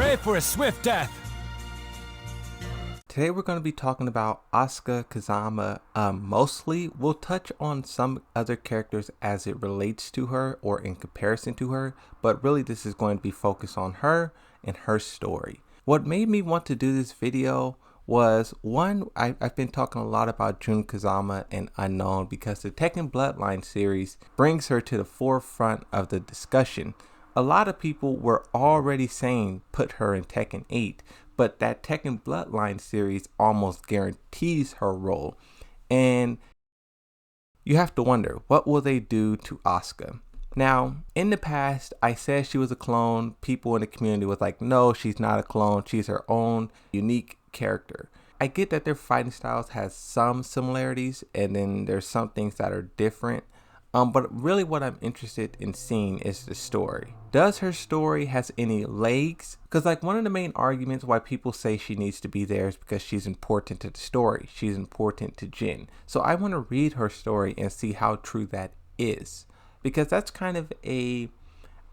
Pray for a swift death. Today we're going to be talking about Asuka Kazama. Mostly we'll touch on some other characters as it relates to her or in comparison to her, but really this is going to be focused on her and her story. What made me want to do this video was one, I've been talking a lot about Jun Kazama and Unknown because the Tekken Bloodline series brings her to the forefront of the discussion. A lot of people were already saying put her in Tekken 8, but that Tekken Bloodline series almost guarantees her role. And you have to wonder, what will they do to Asuka? Now, in the past, I said she was a clone. People in the community was like, no, she's not a clone. She's her own unique character. I get that their fighting styles has some similarities, and then there's some things that are different. But really what I'm interested in seeing is the story. Does her story has any legs? Because like one of the main arguments why people say she needs to be there is because she's important to the story. She's important to Jin. So I want to read her story and see how true that is. Because that's kind of I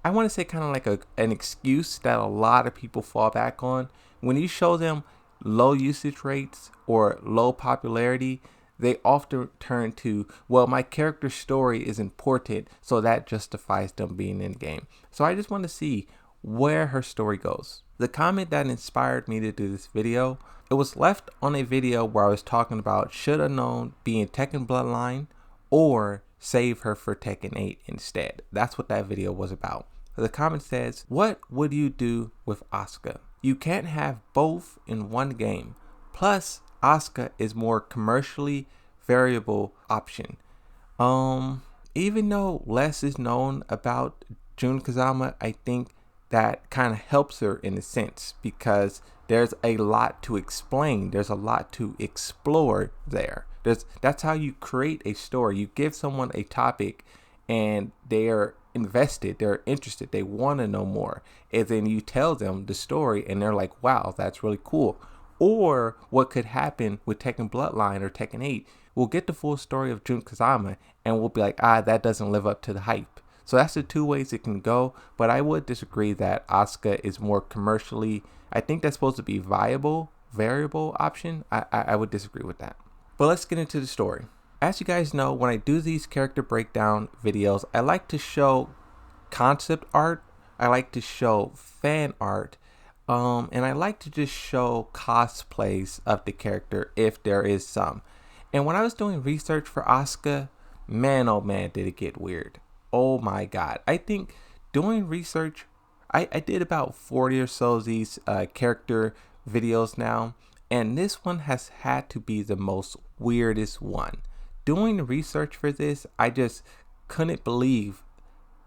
want to say kind of like an excuse that a lot of people fall back on. When you show them low usage rates or low popularity, they often turn to, well, my character's story is important, so that justifies them being in the game. So I just want to see where her story goes. The comment that inspired me to do this video, it was left on a video where I was talking about should Unknown be in Tekken Bloodline or save her for Tekken 8 instead. That's what that video was about. The comment says, what would you do with Asuka? You can't have both in one game. Plus, Asuka is more commercially variable option. Even though less is known about Jun Kazama, I think that kind of helps her in a sense because there's a lot to explain. There's a lot to explore there. That's how you create a story. You give someone a topic and they're invested, they're interested, they want to know more. And then you tell them the story and they're like, wow, that's really cool. Or what could happen with Tekken Bloodline or Tekken 8, we'll get the full story of Jun Kazama and we'll be like, that doesn't live up to the hype. So that's the two ways it can go. But I would disagree that Asuka is more commercially, I think that's supposed to be variable option. I would disagree with that. But let's get into the story. As you guys know, when I do these character breakdown videos, I like to show concept art. I like to show fan art. And I like to just show cosplays of the character if there is some. And when I was doing research for Asuka, man, oh man, did it get weird. Oh my God. I think doing research, I did about 40 or so of these character videos now. And this one has had to be the most weirdest one. Doing the research for this, I just couldn't believe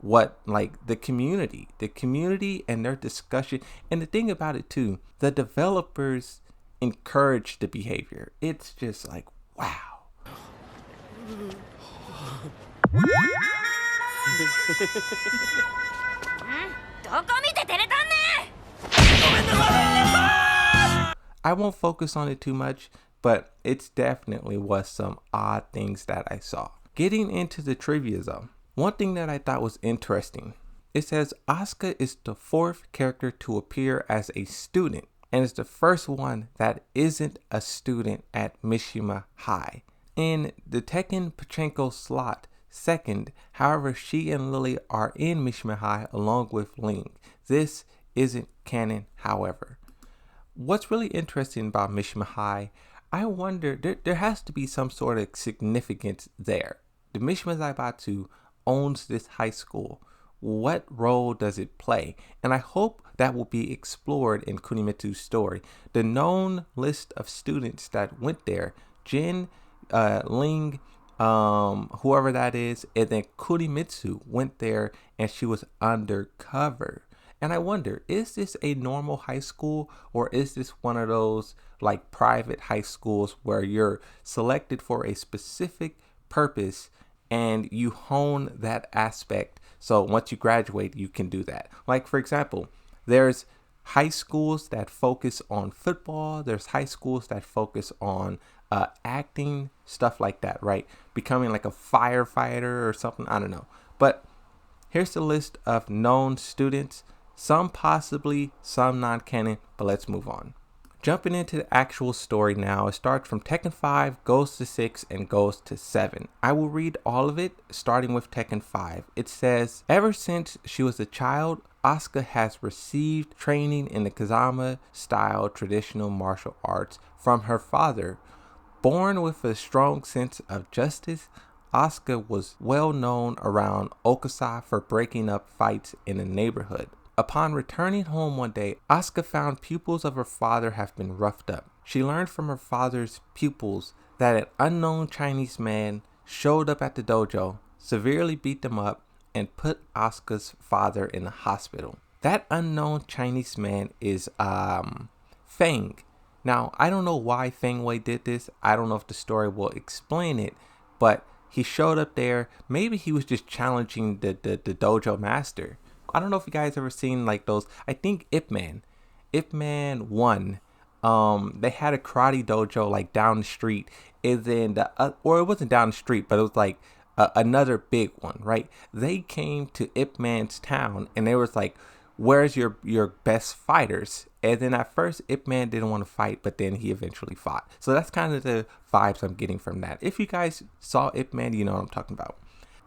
what like the community and their discussion. And the thing about it too, the developers encourage the behavior. It's just like, wow. I won't focus on it too much, but it's definitely was some odd things that I saw. Getting into the trivia though, one thing that I thought was interesting, it says Asuka is the fourth character to appear as a student and is the first one that isn't a student at Mishima High. In the Tekken Pachinko slot, second, however, she and Lily are in Mishima High along with Ling. This isn't canon, however. What's really interesting about Mishima High, I wonder, there has to be some sort of significance there. The Mishima Zaibatsu owns this high school. What role does it play? And I hope that will be explored in Kunimitsu's story. The known list of students that went there, Jin, Ling, whoever that is, and then Kunimitsu went there and she was undercover. And I wonder, is this a normal high school or is this one of those like private high schools where you're selected for a specific purpose and you hone that aspect? So once you graduate, you can do that. Like, for example, there's high schools that focus on football. There's high schools that focus on acting, stuff like that, right? Becoming like a firefighter or something. I don't know. But here's the list of known students. Some possibly, some non-canon, but let's move on. Jumping into the actual story now, it starts from Tekken 5, goes to 6, and goes to 7. I will read all of it, starting with Tekken 5. It says, ever since she was a child, Asuka has received training in the Kazama-style traditional martial arts from her father. Born with a strong sense of justice, Asuka was well known around Okasa for breaking up fights in the neighborhood. Upon returning home one day, Asuka found pupils of her father have been roughed up. She learned from her father's pupils that an unknown Chinese man showed up at the dojo, severely beat them up, and put Asuka's father in the hospital. That unknown Chinese man is Feng. Now, I don't know why Feng Wei did this. I don't know if the story will explain it, but he showed up there. Maybe he was just challenging the dojo master. I don't know if you guys ever seen like those. I think Ip Man 1. They had a karate dojo like down the street. And then or it wasn't down the street, but it was like another big one, right? They came to Ip Man's town, and they was like, "Where's your best fighters?" And then at first, Ip Man didn't want to fight, but then he eventually fought. So that's kind of the vibes I'm getting from that. If you guys saw Ip Man, you know what I'm talking about.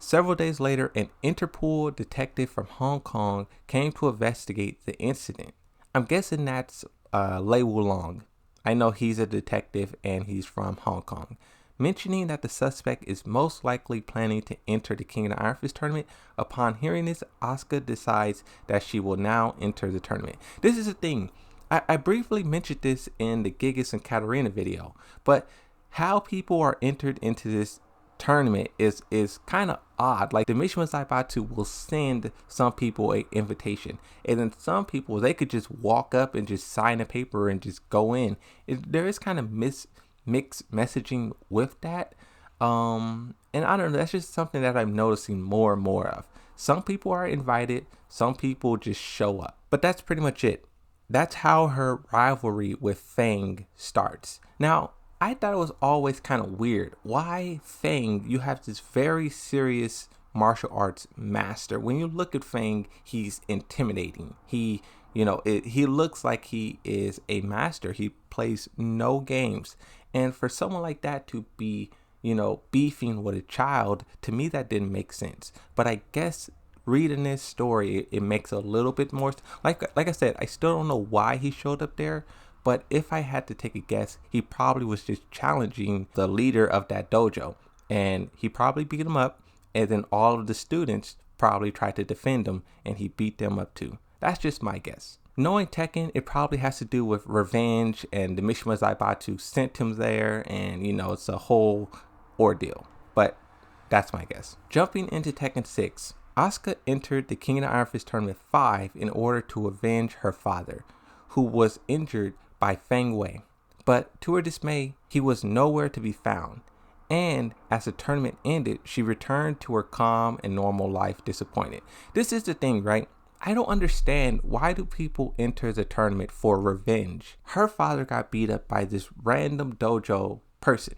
Several days later, an Interpol detective from Hong Kong came to investigate the incident. I'm guessing that's Lei Wulong. I know he's a detective and he's from Hong Kong. Mentioning that the suspect is most likely planning to enter the King of the Iron Fist tournament. Upon hearing this, Asuka decides that she will now enter the tournament. This is the thing. I briefly mentioned this in the Gigas and Katarina video, but how people are entered into this tournament is kind of odd. Like the Mishima Zaibatsu will send some people an invitation, and then some people, they could just walk up and just sign a paper and just go in. There is kind of mixed messaging with that, and I don't know, that's just something that I'm noticing more and more of. Some people are invited, some people just show up, but that's pretty much it. That's how her rivalry with Feng starts. Now, I thought it was always kind of weird. Why Feng? You have this very serious martial arts master. When you look at Feng, he's intimidating. He looks like he is a master. He plays no games. And for someone like that to be, beefing with a child, to me that didn't make sense. But I guess reading this story, it makes a little bit more. Like I said, I still don't know why he showed up there. But if I had to take a guess, he probably was just challenging the leader of that dojo. And he probably beat him up. And then all of the students probably tried to defend him. And he beat them up too. That's just my guess. Knowing Tekken, it probably has to do with revenge. And the Mishima Zaibatsu sent him there. And, it's a whole ordeal. But that's my guess. Jumping into Tekken 6, Asuka entered the King of the Iron Fist Tournament 5 in order to avenge her father, who was injured by Feng Wei. But to her dismay, he was nowhere to be found. And as the tournament ended, she returned to her calm and normal life disappointed. This is the thing, right? I don't understand, why do people enter the tournament for revenge? Her father got beat up by this random dojo person,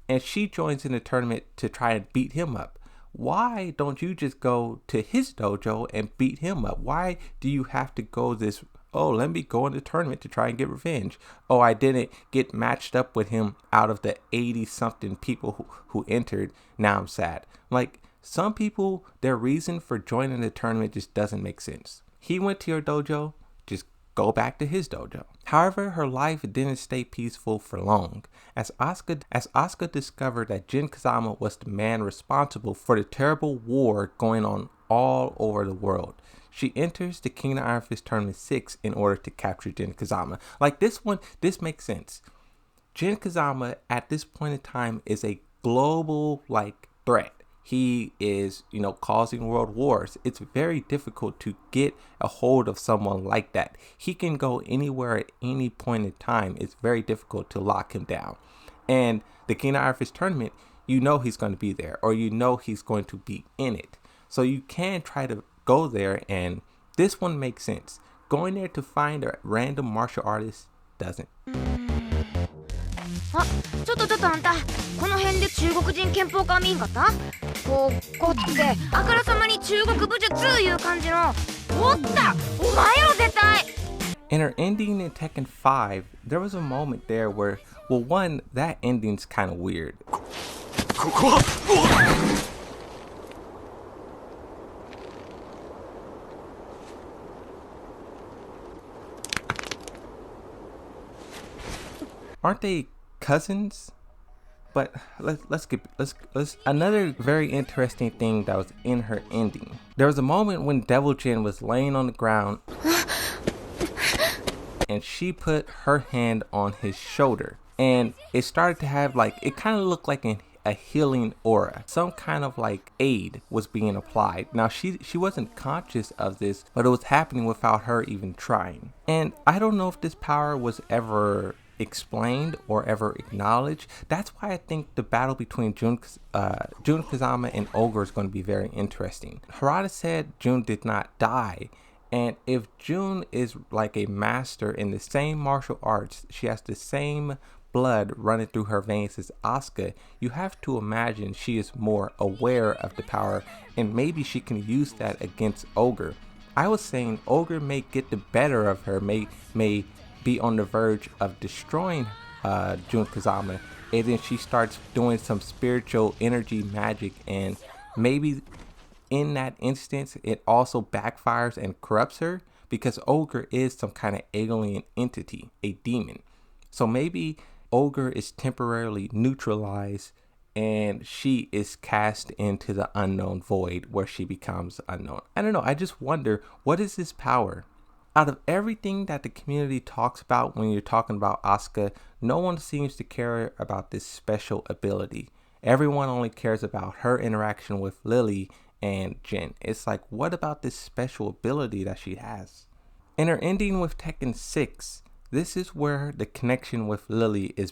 and she joins in the tournament to try and beat him up. Why don't you just go to his dojo and beat him up? Why do you have to go this, let me go in the tournament to try and get revenge? Oh, I didn't get matched up with him out of the 80-something people who entered. Now I'm sad. Like, some people, their reason for joining the tournament just doesn't make sense. He went to your dojo, just go back to his dojo. However, her life didn't stay peaceful for long, as Asuka discovered that Jin Kazama was the man responsible for the terrible war going on all over the world. She enters the King of the Iron Fist Tournament 6 in order to capture Jin Kazama. Like this makes sense. Jin Kazama at this point in time is a global threat. He is, causing world wars. It's very difficult to get a hold of someone like that. He can go anywhere at any point in time. It's very difficult to lock him down. And the King of the Iron Fist tournament, he's going to be there, or he's going to be in it. So you can try to go there, and this one makes sense. Going there to find a random martial artist doesn't. ちょっとあんた、この辺で中国人憲法家見んかった？こってあからさまに中国武術いう感じの。おったお前やろ絶対。 In her ending in Tekken 5, there was a moment there where, well, one, that ending's kind of weird. Aren't they cousins? But let's another very interesting thing that was in her ending. There was a moment when Devil Jin was laying on the ground and she put her hand on his shoulder, and it started to have like, it kind of looked like a healing aura. Some kind of like aid was being applied. Now she wasn't conscious of this, but it was happening without her even trying. And I don't know if this power was ever explained or ever acknowledged. That's why I think the battle between Jun Kazama and Ogre is going to be very interesting. Harada said Jun did not die, and if Jun is like a master in the same martial arts, she has the same blood running through her veins as Asuka, you have to imagine she is more aware of the power, and maybe she can use that against Ogre. I was saying Ogre may get the better of her, may be on the verge of destroying Jun Kazama, and then she starts doing some spiritual energy magic, and maybe in that instance it also backfires and corrupts her, because Ogre is some kind of alien entity, a demon. So maybe Ogre is temporarily neutralized and she is cast into the unknown void where she becomes unknown. I don't know, I just wonder, what is this power? Out of everything that the community talks about when you're talking about Asuka, no one seems to care about this special ability. Everyone only cares about her interaction with Lily and Jin. It's like, what about this special ability that she has? In her ending with Tekken 6, this is where the connection with Lily is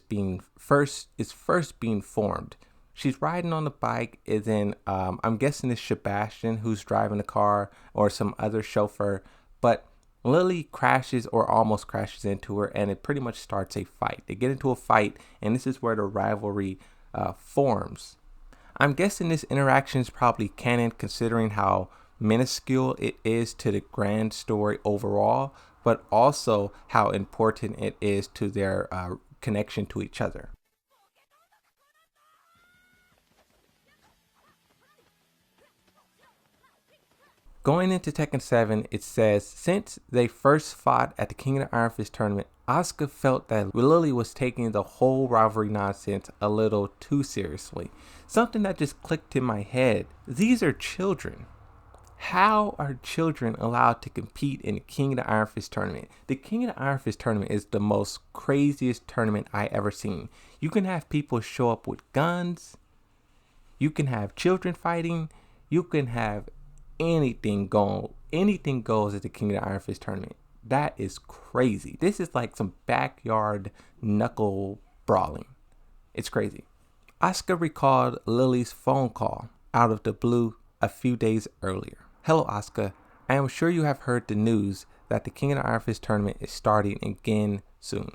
first being formed. She's riding on the bike, and then I'm guessing it's Sebastian who's driving the car, or some other chauffeur, but Lily crashes or almost crashes into her, and it pretty much starts a fight. They get into a fight, and this is where the rivalry forms. I'm guessing this interaction is probably canon, considering how minuscule it is to the grand story overall, but also how important it is to their connection to each other. Going into Tekken 7, it says, since they first fought at the King of the Iron Fist tournament, Asuka felt that Lily was taking the whole rivalry nonsense a little too seriously. Something that just clicked in my head. These are children. How are children allowed to compete in the King of the Iron Fist tournament? The King of the Iron Fist tournament is the most craziest tournament I ever seen. You can have people show up with guns. You can have children fighting. You can have anything goes at the King of the Iron Fist tournament. That is crazy. This is like some backyard knuckle brawling. It's crazy. Asuka recalled Lily's phone call out of the blue a few days earlier. Hello, Asuka. I am sure you have heard the news that the King of the Iron Fist tournament is starting again soon.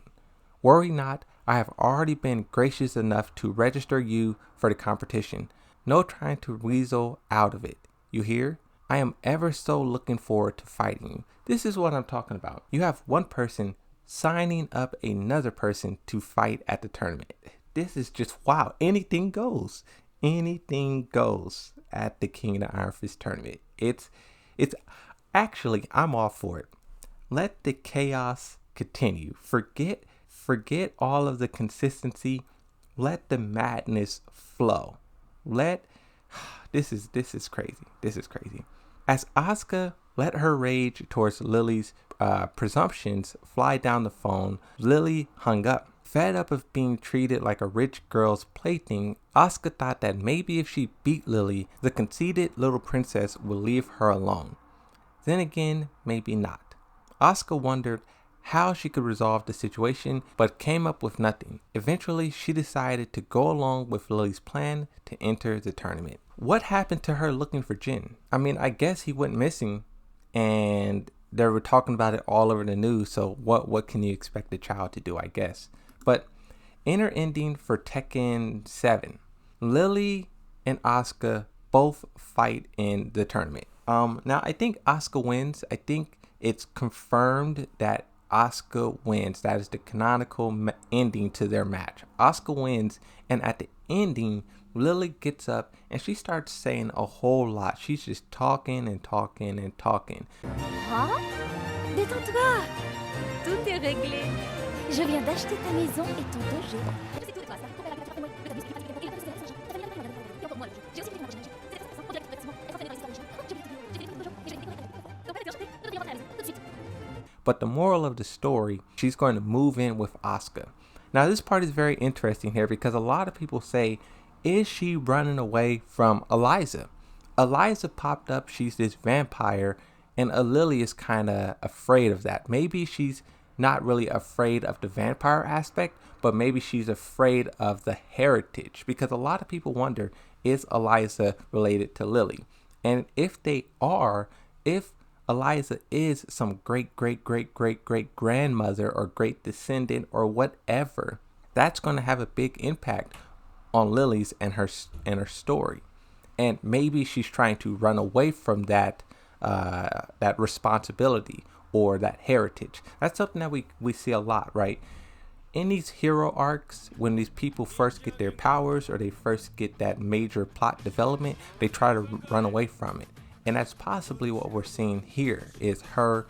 Worry not, I have already been gracious enough to register you for the competition. No trying to weasel out of it. You hear? I am ever so looking forward to fighting you. This is what I'm talking about. You have one person signing up another person to fight at the tournament. This is just wow. Anything goes. Anything goes at the King of the Iron Fist tournament. It's actually, I'm all for it. Let the chaos continue. Forget all of the consistency. Let the madness flow. This is crazy. This is crazy. As Asuka let her rage towards Lily's presumptions fly down the phone, Lily hung up. Fed up of being treated like a rich girl's plaything, Asuka thought that maybe if she beat Lily, the conceited little princess would leave her alone. Then again, maybe not. Asuka wondered how she could resolve the situation, but came up with nothing. Eventually, she decided to go along with Lily's plan to enter the tournament. What happened to her looking for Jin? I mean, I guess he went missing, and they were talking about it all over the news, so what can you expect a child to do, I guess? But Inner ending for Tekken 7. Lily and Asuka both fight in the tournament. Now I think Asuka wins. I think it's confirmed that Asuka wins. That is the canonical ending to their match. Asuka wins, and at the ending, Lily gets up and she starts saying a whole lot. She's just talking and talking and talking. Hein? Détends-toi. Tout est réglé. Je viens d'acheter ta maison et ton dojo. But the moral of the story, she's going to move in with Asuka. Now this part is very interesting here because a lot of people say, is she running away from Eliza? Eliza popped up, she's this vampire, and Lily is kind of afraid of that. Maybe she's not really afraid of the vampire aspect, but maybe she's afraid of the heritage, because a lot of people wonder, is Eliza related to Lily? And if they are, if Eliza is some great grandmother or great descendant or whatever, that's going to have a big impact on Lily's and her story. And maybe she's trying to run away from that responsibility or that heritage. That's something that we see a lot, right? In these hero arcs, when these people first get their powers or they first get that major plot development, they try to run away from it. And that's possibly what we're seeing here, is her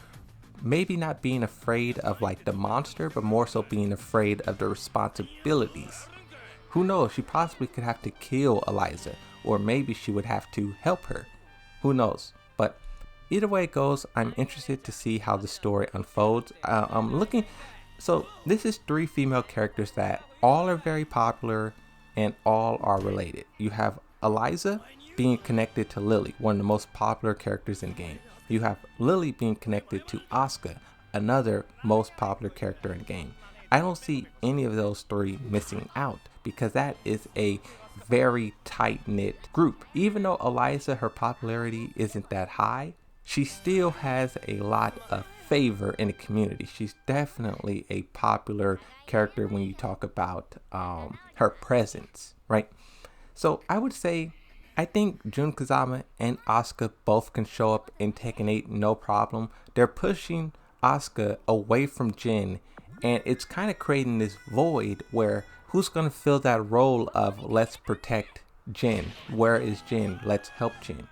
maybe not being afraid of like the monster, but more so being afraid of the responsibilities. Who knows? She possibly could have to kill Eliza, or maybe she would have to help her. Who knows? But either way it goes, I'm interested to see how the story unfolds. So this is 3 female characters that all are very popular and all are related. You have Eliza being connected to Lily, one of the most popular characters in the game. You have Lily being connected to Asuka, another most popular character in the game. I don't see any of those 3 missing out because that is a very tight-knit group. Even though Eliza, her popularity isn't that high, she still has a lot of favor in the community. She's definitely a popular character when you talk about her presence, right? So I would say, I think Jun Kazama and Asuka both can show up in Tekken 8 no problem. They're pushing Asuka away from Jin, and it's kind of creating this void where who's going to fill that role of let's protect Jin? Where is Jin? Let's help Jin.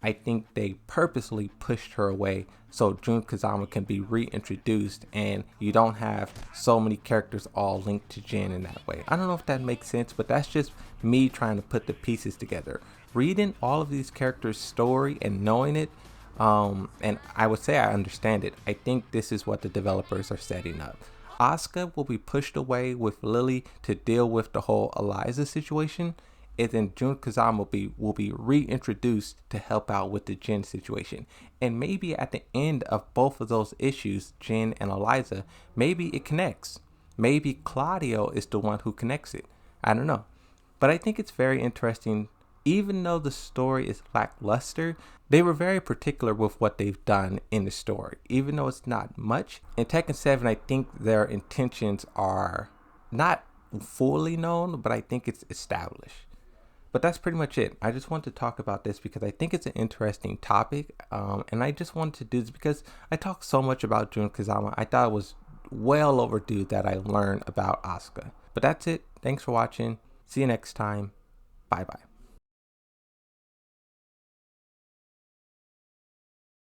I think they purposely pushed her away so Jun Kazama can be reintroduced and you don't have so many characters all linked to Jin in that way. I don't know if that makes sense, but that's just me trying to put the pieces together. Reading all of these characters' story and knowing it, and I would say I understand it. I think this is what the developers are setting up. Asuka will be pushed away with Lily to deal with the whole Eliza situation, and then Jun Kazama will be reintroduced to help out with the Jin situation. And maybe at the end of both of those issues, Jin and Eliza, maybe it connects. Maybe Claudio is the one who connects it. I don't know. But I think it's very interesting. Even though the story is lackluster, they were very particular with what they've done in the story. Even though it's not much. In Tekken 7, I think their intentions are not fully known, but I think it's established. But that's pretty much it. I just want to talk about this because I think it's an interesting topic. And I just wanted to do this because I talk so much about Jun Kazama. I thought it was well overdue that I learned about Asuka. But that's it. Thanks for watching. See you next time. Bye bye.